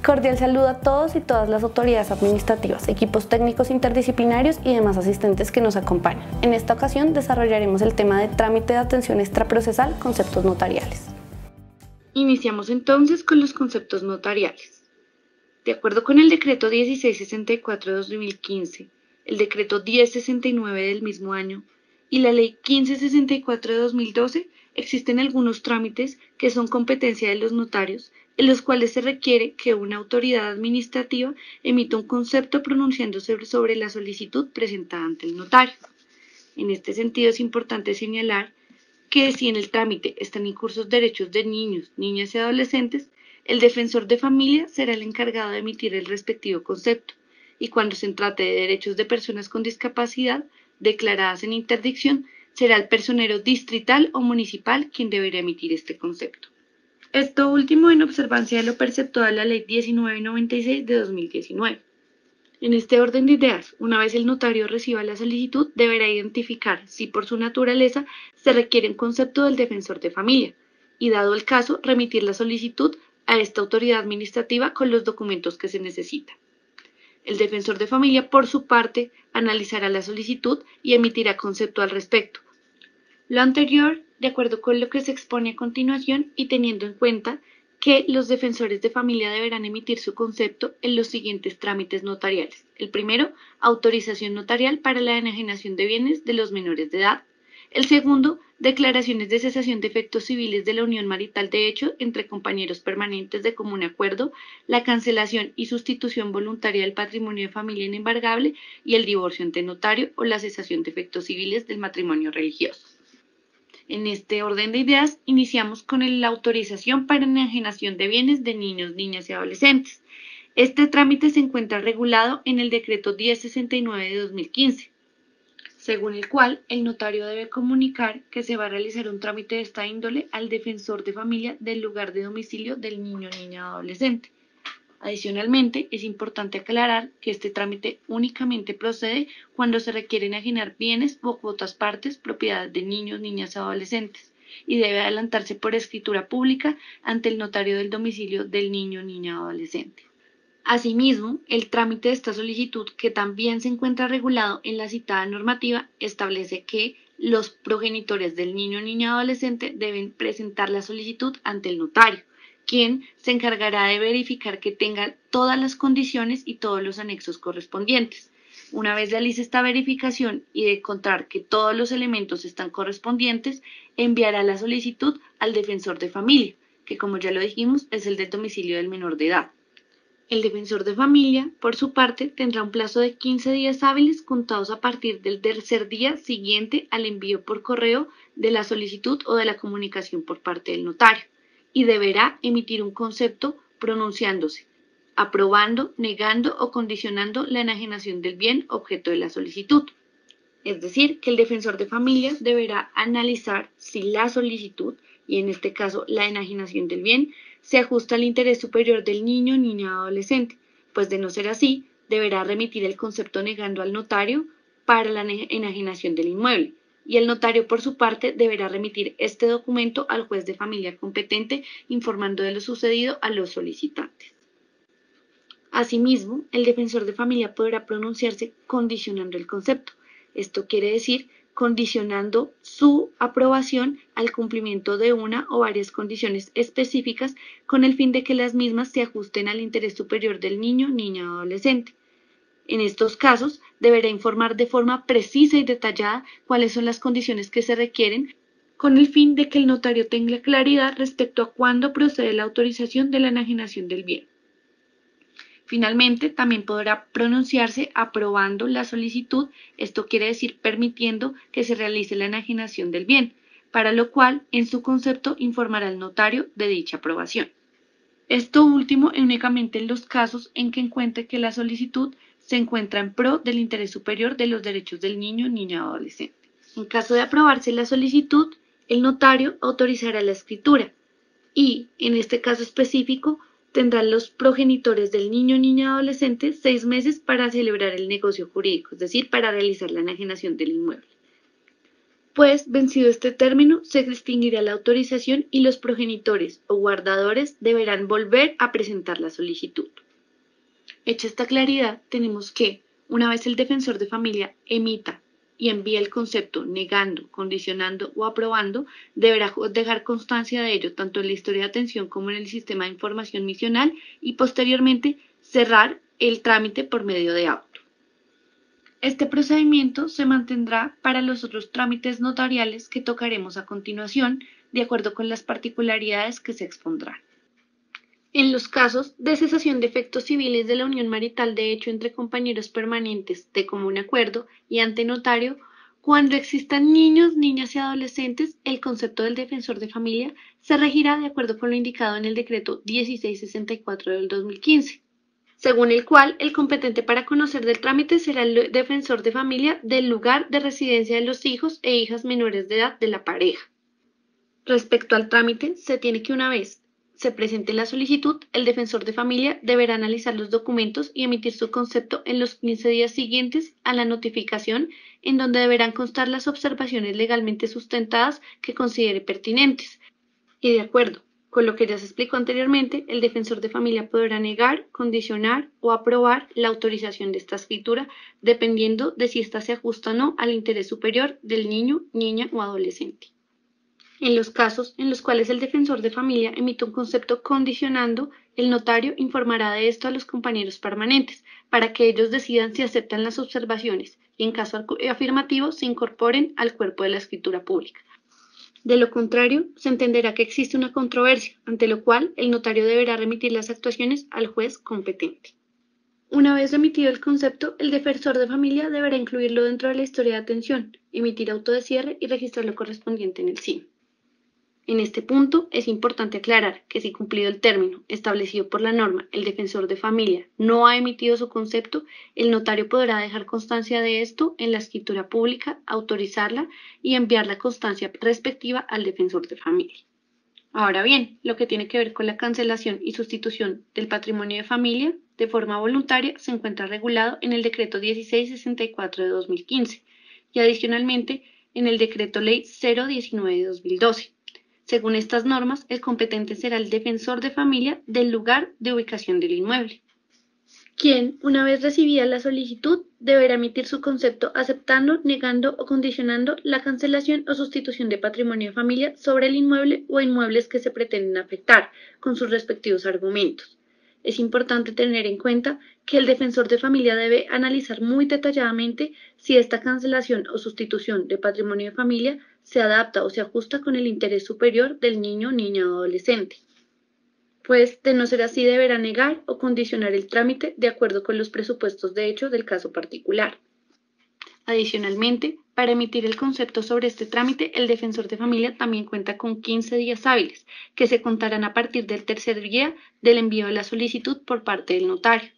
Cordial saludo a todos y todas las autoridades administrativas, equipos técnicos interdisciplinarios y demás asistentes que nos acompañan. En esta ocasión desarrollaremos el tema de trámite de atención extraprocesal, conceptos notariales. Iniciamos entonces con los conceptos notariales. De acuerdo con el decreto 1664 de 2015, el decreto 1069 del mismo año y la ley 1564 de 2012, existen algunos trámites que son competencia de los notarios, en los cuales se requiere que una autoridad administrativa emita un concepto pronunciándose sobre la solicitud presentada ante el notario. En este sentido es importante señalar que si en el trámite están incursos derechos de niños, niñas y adolescentes, el defensor de familia será el encargado de emitir el respectivo concepto, y cuando se trate de derechos de personas con discapacidad declaradas en interdicción, será el personero distrital o municipal quien deberá emitir este concepto. Esto último en observancia de lo preceptuado a la Ley 1996 de 2019. En este orden de ideas, una vez el notario reciba la solicitud, deberá identificar si por su naturaleza se requiere un concepto del defensor de familia y, dado el caso, remitir la solicitud a esta autoridad administrativa con los documentos que se necesitan. El defensor de familia, por su parte, analizará la solicitud y emitirá concepto al respecto. Lo anterior, de acuerdo con lo que se expone a continuación y teniendo en cuenta que los defensores de familia deberán emitir su concepto en los siguientes trámites notariales. El primero, autorización notarial para la enajenación de bienes de los menores de edad. El segundo, declaraciones de cesación de efectos civiles de la unión marital de hecho entre compañeros permanentes de común acuerdo, la cancelación y sustitución voluntaria del patrimonio de familia inembargable y el divorcio ante notario o la cesación de efectos civiles del matrimonio religioso. En este orden de ideas, iniciamos con la autorización para enajenación de bienes de niños, niñas y adolescentes. Este trámite se encuentra regulado en el decreto 1069 de 2015, según el cual el notario debe comunicar que se va a realizar un trámite de esta índole al defensor de familia del lugar de domicilio del niño, niña o adolescente. Adicionalmente, es importante aclarar que este trámite únicamente procede cuando se requiere enajenar bienes o cuotas partes, propiedad de niños, niñas y adolescentes, y debe adelantarse por escritura pública ante el notario del domicilio del niño, niña o adolescente. Asimismo, el trámite de esta solicitud, que también se encuentra regulado en la citada normativa, establece que los progenitores del niño, niña o adolescente deben presentar la solicitud ante el notario, quien se encargará de verificar que tenga todas las condiciones y todos los anexos correspondientes. Una vez realice esta verificación y de encontrar que todos los elementos están correspondientes, enviará la solicitud al defensor de familia, que como ya lo dijimos es el del domicilio del menor de edad. El defensor de familia, por su parte, tendrá un plazo de 15 días hábiles contados a partir del tercer día siguiente al envío por correo de la solicitud o de la comunicación por parte del notario, y deberá emitir un concepto pronunciándose, aprobando, negando o condicionando la enajenación del bien objeto de la solicitud. Es decir, que el defensor de familia deberá analizar si la solicitud, y en este caso la enajenación del bien, se ajusta al interés superior del niño, niña o adolescente, pues de no ser así, deberá remitir el concepto negando al notario para la enajenación del inmueble, y el notario por su parte deberá remitir este documento al juez de familia competente informando de lo sucedido a los solicitantes. Asimismo, el defensor de familia podrá pronunciarse condicionando el concepto. Esto quiere decir condicionando su aprobación al cumplimiento de una o varias condiciones específicas con el fin de que las mismas se ajusten al interés superior del niño, niña o adolescente. En estos casos, deberá informar de forma precisa y detallada cuáles son las condiciones que se requieren con el fin de que el notario tenga claridad respecto a cuándo procede la autorización de la enajenación del bien. Finalmente, también podrá pronunciarse aprobando la solicitud, esto quiere decir permitiendo que se realice la enajenación del bien, para lo cual en su concepto informará al notario de dicha aprobación. Esto último únicamente en los casos en que encuentre que la solicitud se encuentra en pro del interés superior de los derechos del niño, niña o adolescente. En caso de aprobarse la solicitud, el notario autorizará la escritura y, en este caso específico, tendrán los progenitores del niño, niña o adolescente 6 meses para celebrar el negocio jurídico, es decir, para realizar la enajenación del inmueble. pues vencido este término se extinguirá la autorización y los progenitores o guardadores deberán volver a presentar la solicitud. Hecha esta claridad, tenemos que, una vez el defensor de familia emita y envía el concepto negando, condicionando o aprobando, deberá dejar constancia de ello tanto en la historia de atención como en el sistema de información misional y posteriormente cerrar el trámite por medio de auto. Este procedimiento se mantendrá para los otros trámites notariales que tocaremos a continuación, de acuerdo con las particularidades que se expondrán. En los casos de cesación de efectos civiles de la unión marital de hecho entre compañeros permanentes de común acuerdo y ante notario, cuando existan niños, niñas y adolescentes, el concepto del defensor de familia se regirá de acuerdo con lo indicado en el decreto 1664 del 2015, según el cual el competente para conocer del trámite será el defensor de familia del lugar de residencia de los hijos e hijas menores de edad de la pareja. Respecto al trámite, se tiene que una vez se presente la solicitud, el defensor de familia deberá analizar los documentos y emitir su concepto en los 15 días siguientes a la notificación, en donde deberán constar las observaciones legalmente sustentadas que considere pertinentes. Y de acuerdo con lo que ya se explicó anteriormente, el defensor de familia podrá negar, condicionar o aprobar la autorización de esta escritura, dependiendo de si ésta se ajusta o no al interés superior del niño, niña o adolescente. En los casos en los cuales el defensor de familia emite un concepto condicionando, el notario informará de esto a los compañeros permanentes para que ellos decidan si aceptan las observaciones y en caso afirmativo se incorporen al cuerpo de la escritura pública. De lo contrario, se entenderá que existe una controversia, ante lo cual el notario deberá remitir las actuaciones al juez competente. Una vez emitido el concepto, el defensor de familia deberá incluirlo dentro de la historia de atención, emitir auto de cierre y registrar lo correspondiente en el SIM. En este punto es importante aclarar que si cumplido el término establecido por la norma, el defensor de familia no ha emitido su concepto, el notario podrá dejar constancia de esto en la escritura pública, autorizarla y enviar la constancia respectiva al defensor de familia. Ahora bien, lo que tiene que ver con la cancelación y sustitución del patrimonio de familia de forma voluntaria se encuentra regulado en el decreto 1664 de 2015 y adicionalmente en el decreto ley 019 de 2012. Según estas normas, el competente será el defensor de familia del lugar de ubicación del inmueble, quien, una vez recibida la solicitud, deberá emitir su concepto aceptando, negando o condicionando la cancelación o sustitución de patrimonio de familia sobre el inmueble o inmuebles que se pretenden afectar, con sus respectivos argumentos. Es importante tener en cuenta que el defensor de familia debe analizar muy detalladamente si esta cancelación o sustitución de patrimonio de familia se adapta o se ajusta con el interés superior del niño, niña o adolescente. Pues, de no ser así, deberá negar o condicionar el trámite de acuerdo con los presupuestos de hecho del caso particular. Adicionalmente, para emitir el concepto sobre este trámite, el defensor de familia también cuenta con 15 días hábiles, que se contarán a partir del tercer día del envío de la solicitud por parte del notario.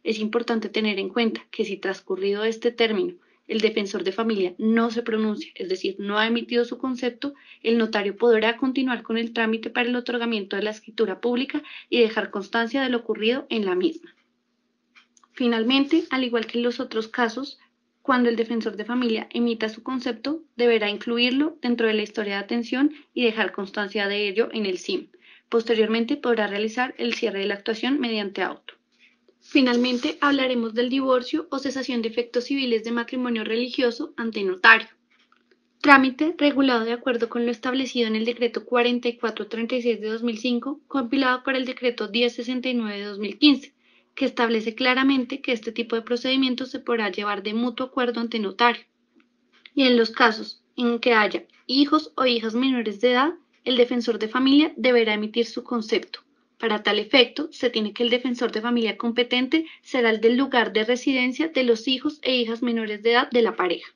Es importante tener en cuenta que si transcurrido este término, el defensor de familia no se pronuncia, es decir, no ha emitido su concepto, el notario podrá continuar con el trámite para el otorgamiento de la escritura pública y dejar constancia de lo ocurrido en la misma. Finalmente, al igual que en los otros casos, cuando el defensor de familia emita su concepto, deberá incluirlo dentro de la historia de atención y dejar constancia de ello en el SIM. Posteriormente podrá realizar el cierre de la actuación mediante auto. Finalmente, hablaremos del divorcio o cesación de efectos civiles de matrimonio religioso ante notario. Trámite regulado de acuerdo con lo establecido en el decreto 4436 de 2005, compilado por el decreto 1069 de 2015, que establece claramente que este tipo de procedimientos se podrá llevar de mutuo acuerdo ante notario. Y en los casos en que haya hijos o hijas menores de edad, el defensor de familia deberá emitir su concepto. Para tal efecto, se tiene que el defensor de familia competente será el del lugar de residencia de los hijos e hijas menores de edad de la pareja.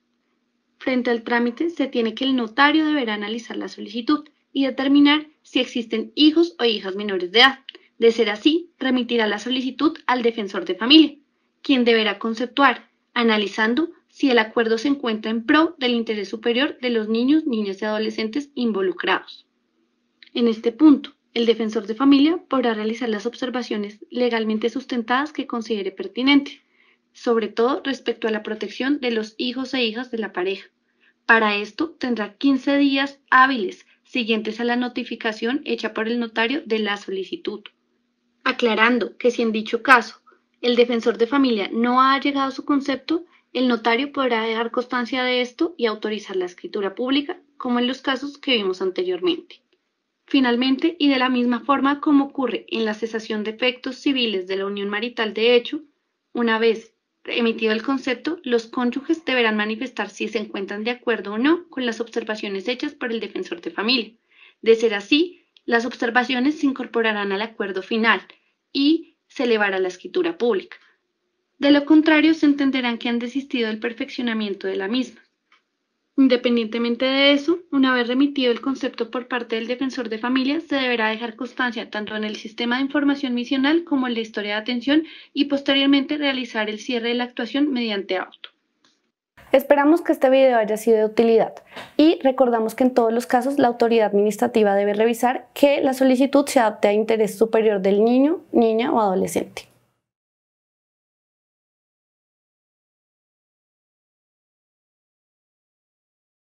Frente al trámite, se tiene que el notario deberá analizar la solicitud y determinar si existen hijos o hijas menores de edad. De ser así, remitirá la solicitud al defensor de familia, quien deberá conceptuar, analizando si el acuerdo se encuentra en pro del interés superior de los niños, niñas y adolescentes involucrados. En este punto, el defensor de familia podrá realizar las observaciones legalmente sustentadas que considere pertinente, sobre todo respecto a la protección de los hijos e hijas de la pareja, Para esto tendrá 15 días hábiles siguientes a la notificación hecha por el notario de la solicitud. Aclarando que si en dicho caso el defensor de familia no ha llegado a su concepto, el notario podrá dejar constancia de esto y autorizar la escritura pública, como en los casos que vimos anteriormente. Finalmente, y de la misma forma como ocurre en la cesación de efectos civiles de la unión marital de hecho, una vez emitido el concepto, los cónyuges deberán manifestar si se encuentran de acuerdo o no con las observaciones hechas por el defensor de familia. De ser así, las observaciones se incorporarán al acuerdo final y se elevará la escritura pública. De lo contrario, se entenderán que han desistido del perfeccionamiento de la misma. Independientemente de eso, una vez remitido el concepto por parte del defensor de familia, se deberá dejar constancia tanto en el sistema de información misional como en la historia de atención y posteriormente realizar el cierre de la actuación mediante auto. Esperamos que este video haya sido de utilidad y recordamos que en todos los casos la autoridad administrativa debe revisar que la solicitud se adapte a interés superior del niño, niña o adolescente.